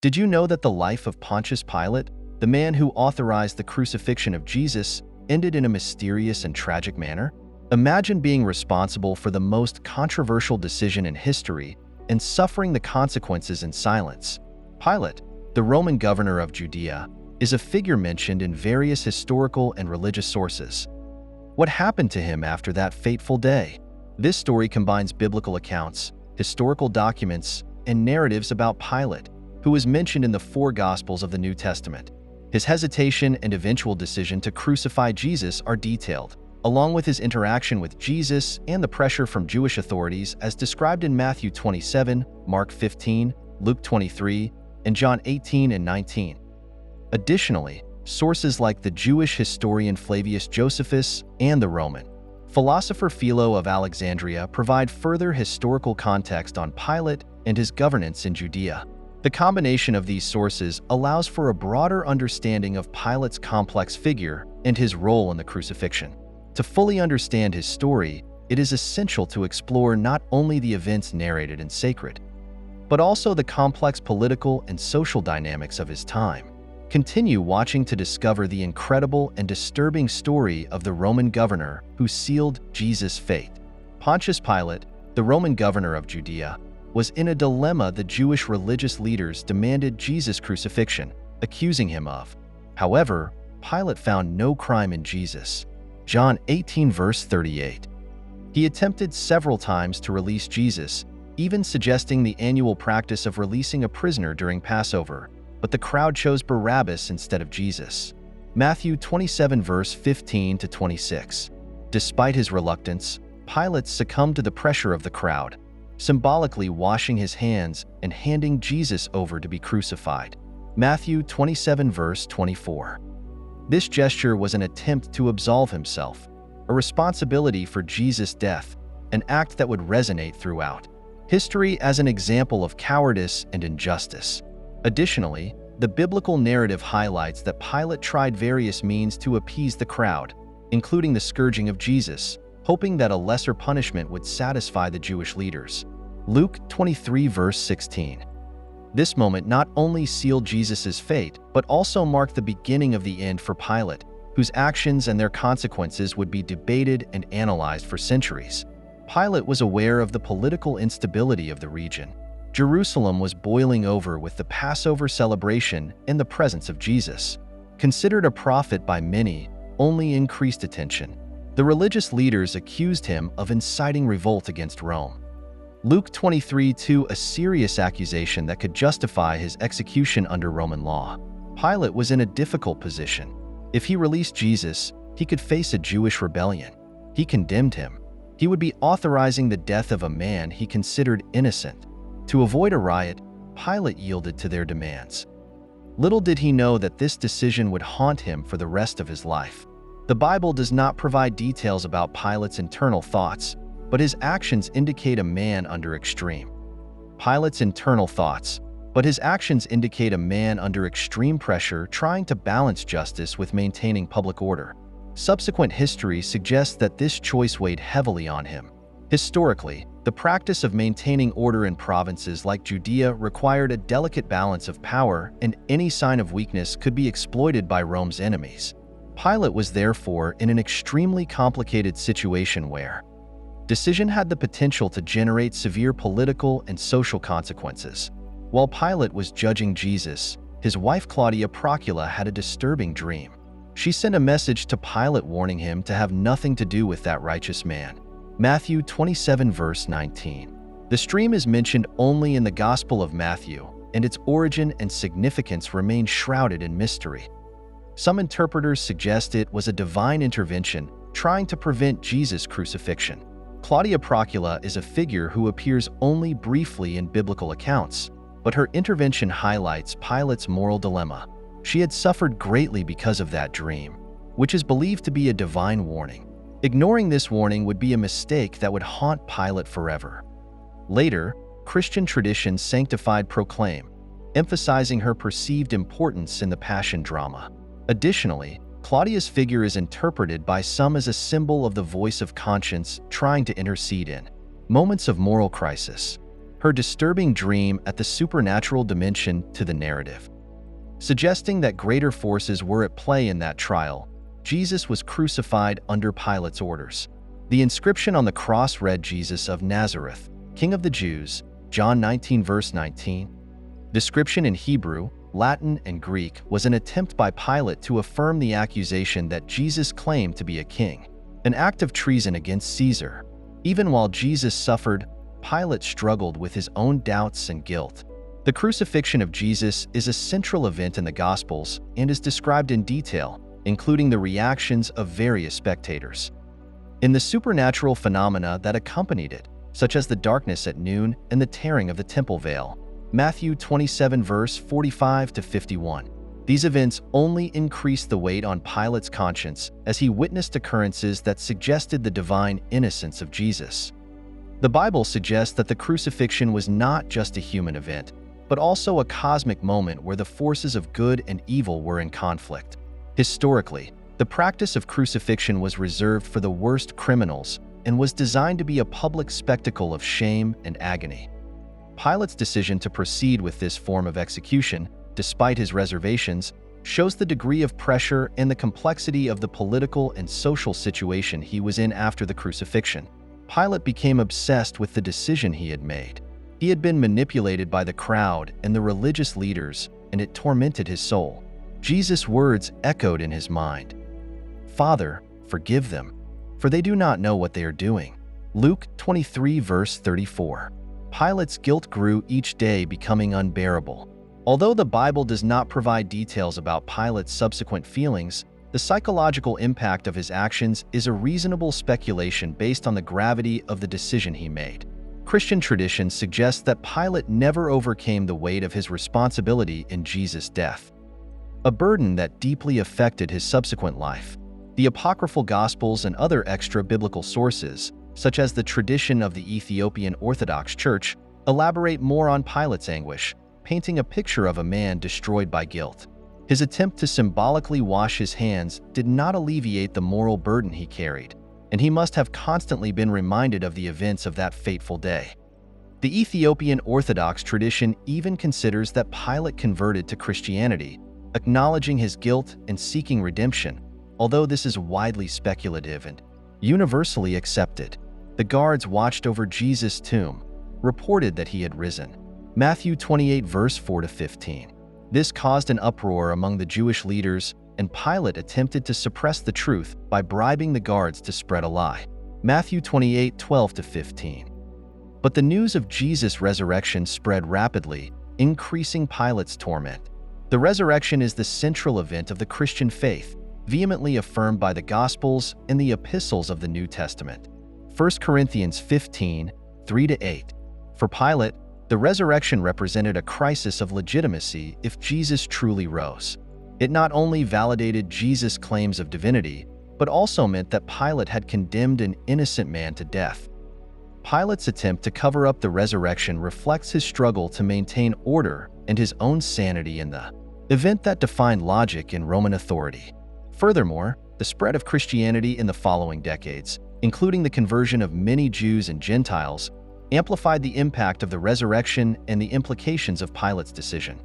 Did you know that the life of Pontius Pilate, the man who authorized the crucifixion of Jesus, ended in a mysterious and tragic manner? Imagine being responsible for the most controversial decision in history and suffering the consequences in silence. Pilate, the Roman governor of Judea, is a figure mentioned in various historical and religious sources. What happened to him after that fateful day? This story combines biblical accounts, historical documents, and narratives about Pilate, who is mentioned in the four Gospels of the New Testament. His hesitation and eventual decision to crucify Jesus are detailed, along with his interaction with Jesus and the pressure from Jewish authorities as described in Matthew 27, Mark 15, Luke 23, and John 18 and 19. Additionally, sources like the Jewish historian Flavius Josephus and the Roman philosopher Philo of Alexandria provide further historical context on Pilate and his governance in Judea. The combination of these sources allows for a broader understanding of Pilate's complex figure and his role in the crucifixion. To fully understand his story, it is essential to explore not only the events narrated in sacred, but also the complex political and social dynamics of his time. Continue watching to discover the incredible and disturbing story of the Roman governor who sealed Jesus' fate. Pontius Pilate, the Roman governor of Judea, was in a dilemma. The Jewish religious leaders demanded Jesus' crucifixion, accusing him of. However, Pilate found no crime in Jesus. John 18 verse 38. He attempted several times to release Jesus, even suggesting the annual practice of releasing a prisoner during Passover, but the crowd chose Barabbas instead of Jesus. Matthew 27 verse 15 to 26. Despite his reluctance, Pilate succumbed to the pressure of the crowd, symbolically washing his hands and handing Jesus over to be crucified. Matthew 27 verse 24. This gesture was an attempt to absolve himself, a responsibility for Jesus' death, an act that would resonate throughout history as an example of cowardice and injustice. Additionally, the biblical narrative highlights that Pilate tried various means to appease the crowd, including the scourging of Jesus, hoping that a lesser punishment would satisfy the Jewish leaders. Luke 23 verse 16. This moment not only sealed Jesus' fate, but also marked the beginning of the end for Pilate, whose actions and their consequences would be debated and analyzed for centuries. Pilate was aware of the political instability of the region. Jerusalem was boiling over with the Passover celebration in the presence of Jesus. Considered a prophet by many, only increased attention. The religious leaders accused him of inciting revolt against Rome. Luke 23:2, a serious accusation that could justify his execution under Roman law. Pilate was in a difficult position. If he released Jesus, he could face a Jewish rebellion. He condemned him. He would be authorizing the death of a man he considered innocent. To avoid a riot, Pilate yielded to their demands. Little did he know that this decision would haunt him for the rest of his life. The Bible does not provide details about Pilate's internal thoughts, but his actions indicate a man under extreme pressure trying to balance justice with maintaining public order. Subsequent history suggests that this choice weighed heavily on him. Historically, the practice of maintaining order in provinces like Judea required a delicate balance of power, and any sign of weakness could be exploited by Rome's enemies. Pilate was therefore in an extremely complicated situation where decision had the potential to generate severe political and social consequences. While Pilate was judging Jesus, his wife Claudia Procula had a disturbing dream. She sent a message to Pilate warning him to have nothing to do with that righteous man. Matthew 27 verse 19. The dream is mentioned only in the Gospel of Matthew, and its origin and significance remain shrouded in mystery. Some interpreters suggest it was a divine intervention trying to prevent Jesus' crucifixion. Claudia Procula is a figure who appears only briefly in biblical accounts, but her intervention highlights Pilate's moral dilemma. She had suffered greatly because of that dream, which is believed to be a divine warning. Ignoring this warning would be a mistake that would haunt Pilate forever. Later, Christian tradition sanctified Proclaim, emphasizing her perceived importance in the Passion drama. Additionally, Claudia's figure is interpreted by some as a symbol of the voice of conscience trying to intercede in moments of moral crisis. her disturbing dream added the supernatural dimension to the narrative. Suggesting that greater forces were at play in that trial, Jesus was crucified under Pilate's orders. The inscription on the cross read, "Jesus of Nazareth, King of the Jews," John 19 verse 19. Description in Hebrew, Latin, and Greek was an attempt by Pilate to affirm the accusation that Jesus claimed to be a king, an act of treason against Caesar. Even while Jesus suffered, Pilate struggled with his own doubts and guilt. The crucifixion of Jesus is a central event in the Gospels and is described in detail, including the reactions of various spectators. In the supernatural phenomena that accompanied it, such as the darkness at noon and the tearing of the temple veil, Matthew 27 verse 45 to 51. These events only increased the weight on Pilate's conscience as he witnessed occurrences that suggested the divine innocence of Jesus. The Bible suggests that the crucifixion was not just a human event, but also a cosmic moment where the forces of good and evil were in conflict. Historically, the practice of crucifixion was reserved for the worst criminals and was designed to be a public spectacle of shame and agony. Pilate's decision to proceed with this form of execution, despite his reservations, shows the degree of pressure and the complexity of the political and social situation he was in after the crucifixion. Pilate became obsessed with the decision he had made. He had been manipulated by the crowd and the religious leaders, and it tormented his soul. Jesus' words echoed in his mind. "Father, forgive them, for they do not know what they are doing." Luke 23 verse 34. Pilate's guilt grew each day, becoming unbearable. Although the Bible does not provide details about Pilate's subsequent feelings, the psychological impact of his actions is a reasonable speculation based on the gravity of the decision he made. Christian tradition suggests that Pilate never overcame the weight of his responsibility in Jesus' death, a burden that deeply affected his subsequent life. The apocryphal Gospels and other extra-biblical sources, such as the tradition of the Ethiopian Orthodox Church, elaborate more on Pilate's anguish, painting a picture of a man destroyed by guilt. His attempt to symbolically wash his hands did not alleviate the moral burden he carried, and he must have constantly been reminded of the events of that fateful day. The Ethiopian Orthodox tradition even considers that Pilate converted to Christianity, acknowledging his guilt and seeking redemption, although this is widely speculative and universally accepted. The guards watched over Jesus' tomb, reported that he had risen. Matthew 28 verse 4 to 15. This caused an uproar among the Jewish leaders, and Pilate attempted to suppress the truth by bribing the guards to spread a lie. Matthew 28 12 to 15. But the news of Jesus' resurrection spread rapidly, increasing Pilate's torment. The resurrection is the central event of the Christian faith, vehemently affirmed by the Gospels and the epistles of the New Testament. 1 Corinthians 15 3 to 8. For Pilate, the resurrection represented a crisis of legitimacy if Jesus truly rose. It not only validated Jesus' claims of divinity, but also meant that Pilate had condemned an innocent man to death. Pilate's attempt to cover up the resurrection reflects his struggle to maintain order and his own sanity in the event that defined logic in Roman authority. Furthermore, the spread of Christianity in the following decades, including the conversion of many Jews and Gentiles, amplified the impact of the resurrection and the implications of Pilate's decision.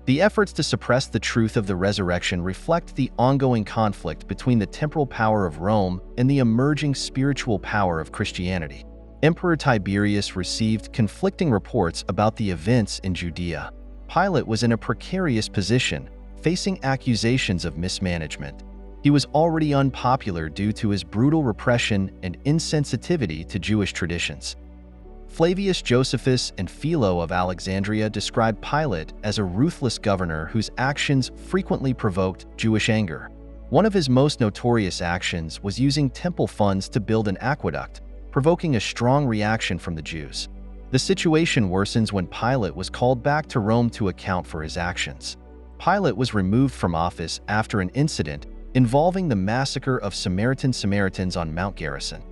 The efforts to suppress the truth of the resurrection reflect the ongoing conflict between the temporal power of Rome and the emerging spiritual power of Christianity. Emperor Tiberius received conflicting reports about the events in Judea. Pilate was in a precarious position, facing accusations of mismanagement. He was already unpopular due to his brutal repression and insensitivity to Jewish traditions. Flavius Josephus and Philo of Alexandria described Pilate as a ruthless governor whose actions frequently provoked Jewish anger. One of his most notorious actions was using temple funds to build an aqueduct, provoking a strong reaction from the Jews. The situation worsens when Pilate was called back to Rome to account for his actions. Pilate was removed from office after an incident involving the massacre of Samaritans on Mount Gerizim.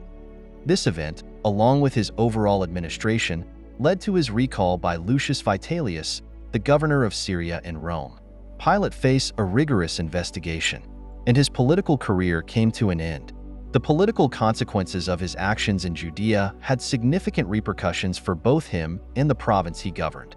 This event, along with his overall administration, led to his recall by Lucius Vitellius, the governor of Syria and Rome. Pilate faced a rigorous investigation, and his political career came to an end. The political consequences of his actions in Judea had significant repercussions for both him and the province he governed.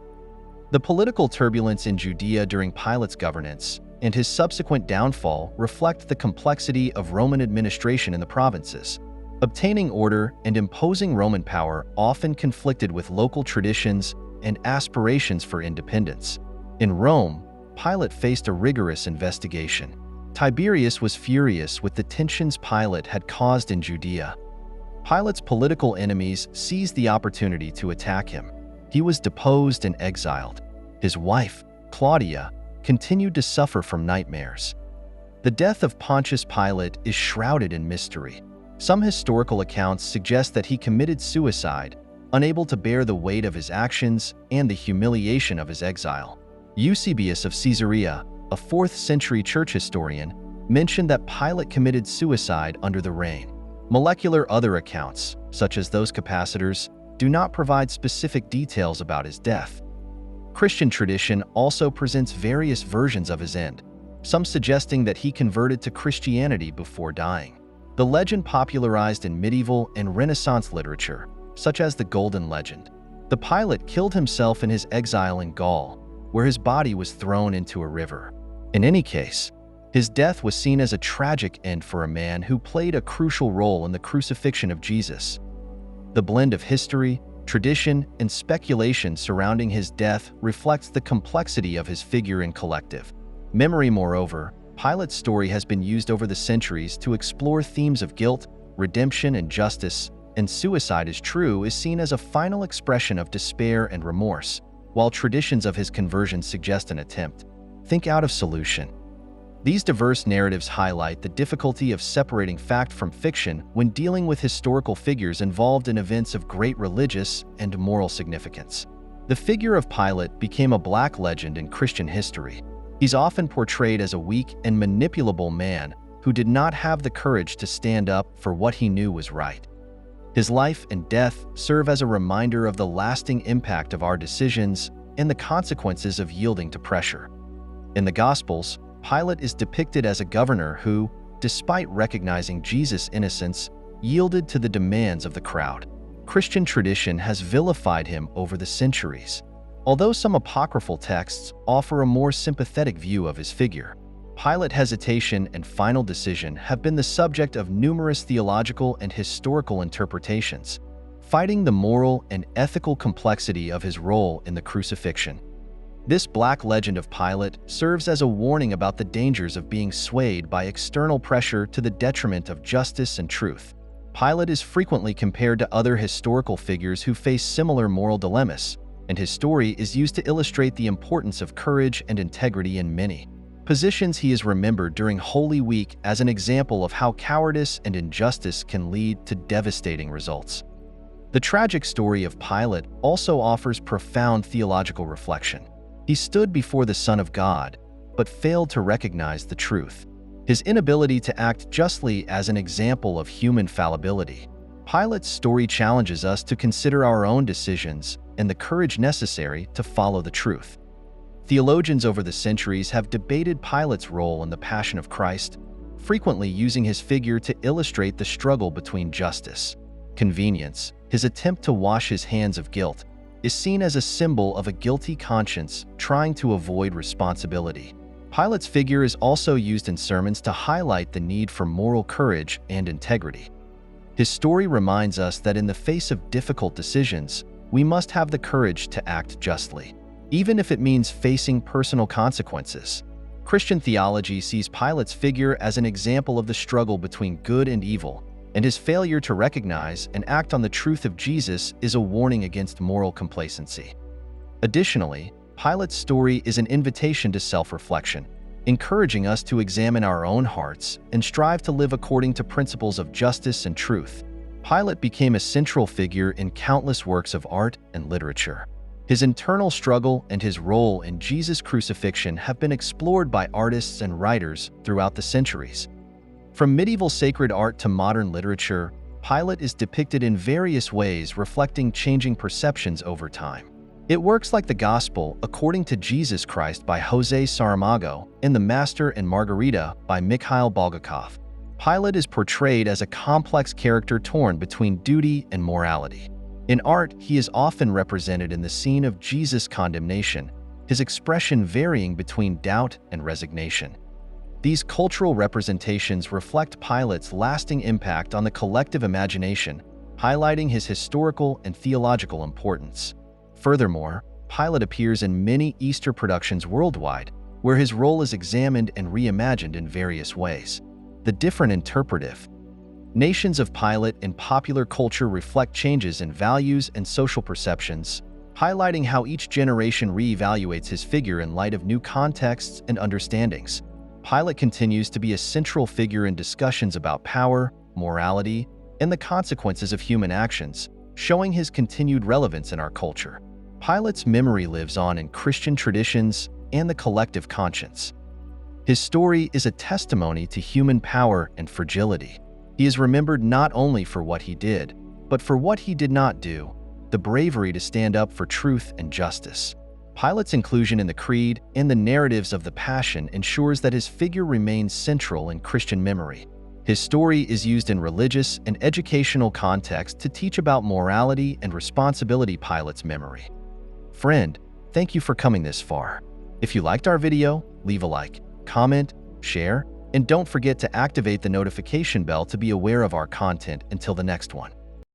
The political turbulence in Judea during Pilate's governance and his subsequent downfall reflect the complexity of Roman administration in the provinces. Obtaining order and imposing Roman power often conflicted with local traditions and aspirations for independence. In Rome, Pilate faced a rigorous investigation. Tiberius was furious with the tensions Pilate had caused in Judea. Pilate's political enemies seized the opportunity to attack him. He was deposed and exiled. His wife, Claudia, continued to suffer from nightmares. The death of Pontius Pilate is shrouded in mystery. Some historical accounts suggest that he committed suicide, unable to bear the weight of his actions and the humiliation of his exile. Eusebius of Caesarea, a 4th century church historian, mentioned that Pilate committed suicide under the reign. Molecular other accounts, such as those capacitors, do not provide specific details about his death. Christian tradition also presents various versions of his end, some suggesting that he converted to Christianity before dying. The legend popularized in medieval and Renaissance literature, such as the Golden Legend. The Pilate killed himself in his exile in Gaul, where his body was thrown into a river. In any case, his death was seen as a tragic end for a man who played a crucial role in the crucifixion of Jesus. The blend of history, tradition, and speculation surrounding his death reflects the complexity of his figure and collective memory. Moreover, Pilate's story has been used over the centuries to explore themes of guilt, redemption, and justice, and suicide is seen as a final expression of despair and remorse, while traditions of his conversion suggest an attempt out of solution. These diverse narratives highlight the difficulty of separating fact from fiction when dealing with historical figures involved in events of great religious and moral significance. The figure of Pilate became a black legend in Christian history. He's often portrayed as a weak and manipulable man who did not have the courage to stand up for what he knew was right. His life and death serve as a reminder of the lasting impact of our decisions and the consequences of yielding to pressure. In the Gospels, Pilate is depicted as a governor who, despite recognizing Jesus' innocence, yielded to the demands of the crowd. Christian tradition has vilified him over the centuries. Although some apocryphal texts offer a more sympathetic view of his figure, Pilate's hesitation and final decision have been the subject of numerous theological and historical interpretations, fighting the moral and ethical complexity of his role in the crucifixion. This black legend of Pilate serves as a warning about the dangers of being swayed by external pressure to the detriment of justice and truth. Pilate is frequently compared to other historical figures who face similar moral dilemmas, and his story is used to illustrate the importance of courage and integrity in many positions. He is remembered during Holy Week as an example of how cowardice and injustice can lead to devastating results. The tragic story of Pilate also offers profound theological reflection. He stood before the Son of God, but failed to recognize the truth. His inability to act justly as an example of human fallibility. Pilate's story challenges us to consider our own decisions and the courage necessary to follow the truth. Theologians over the centuries have debated Pilate's role in the Passion of Christ, frequently using his figure to illustrate the struggle between justice, convenience. His attempt to wash his hands of guilt is seen as a symbol of a guilty conscience trying to avoid responsibility. Pilate's figure is also used in sermons to highlight the need for moral courage and integrity. His story reminds us that in the face of difficult decisions, we must have the courage to act justly, even if it means facing personal consequences. Christian theology sees Pilate's figure as an example of the struggle between good and evil, and his failure to recognize and act on the truth of Jesus is a warning against moral complacency. Additionally, Pilate's story is an invitation to self-reflection, encouraging us to examine our own hearts and strive to live according to principles of justice and truth. Pilate became a central figure in countless works of art and literature. His internal struggle and his role in Jesus' crucifixion have been explored by artists and writers throughout the centuries. From medieval sacred art to modern literature, Pilate is depicted in various ways, reflecting changing perceptions over time. It works like the Gospel according to Jesus Christ by José Saramago and The Master and Margarita by Mikhail Bulgakov. Pilate is portrayed as a complex character torn between duty and morality. In art, he is often represented in the scene of Jesus' condemnation, his expression varying between doubt and resignation. These cultural representations reflect Pilate's lasting impact on the collective imagination, highlighting his historical and theological importance. Furthermore, Pilate appears in many Easter productions worldwide, where his role is examined and reimagined in various ways. The different interpretive nations of Pilate in popular culture reflect changes in values and social perceptions, highlighting how each generation reevaluates his figure in light of new contexts and understandings. Pilate continues to be a central figure in discussions about power, morality, and the consequences of human actions, showing his continued relevance in our culture. Pilate's memory lives on in Christian traditions and the collective conscience. His story is a testimony to human power and fragility. He is remembered not only for what he did, but for what he did not do, the bravery to stand up for truth and justice. Pilate's inclusion in the creed and the narratives of the Passion ensures that his figure remains central in Christian memory. His story is used in religious and educational contexts to teach about morality and responsibility. Pilate's memory. Friend, thank you for coming this far. If you liked our video, leave a like, comment, share, and don't forget to activate the notification bell to be aware of our content. Until the next one.